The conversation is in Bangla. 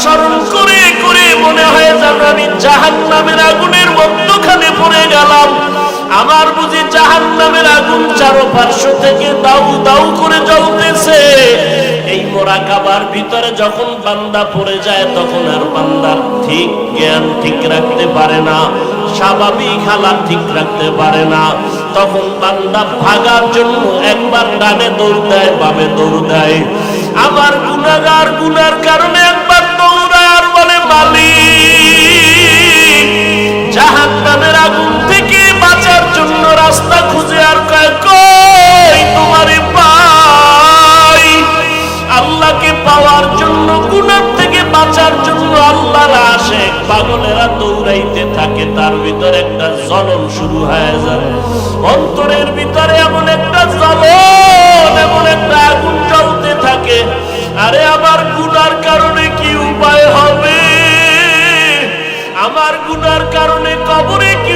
স্মরণ করে করে মনে হয় যেন আমি জাহান্নামের আগুনের মধ্যখানে পড়ে গেলাম। আমার বুঝি জাহান্নামের আগুন চারপার্শ্ব থেকে দাউ দাউ করে জ্বলতেছে। এই মুরাকাবার ভিতরে যখন বান্দা পড়ে যায় তখন আর বান্দা ঠিক জ্ঞান ঠিক রাখতে পারে না, স্বাভাবিক হালাত ঠিক রাখতে পারে না। তখন বান্দা ভাগার জন্য একবার ডানে দৌড় দেয়, বামে দৌড় দেয়। আমার গুনাহগার গুনার কারণে একবার দৌড়ায় আর বলে, মালিক জাহান্নামের আগুন থেকে বাঁচার জন্য রাস্তা খুঁজে, আর কয় কই তোমারে পাই। আল্লাহকে পাওয়ার জন্য, গুনাহ থেকে বাঁচার জন্য আল্লাহর আশিক পাগলেরা দৌড়াইতে থাকে। তার ভিতরে একটা জ্বলন শুরু হয়ে যায়, অন্তরের ভিতরে এমন একটা জ্বলন, এমন একটা আগুন জ্বলতে থাকে। আরে আমার গুনার কারণে কি উপায় হবে? আমার গুনার কারণে কবরে কি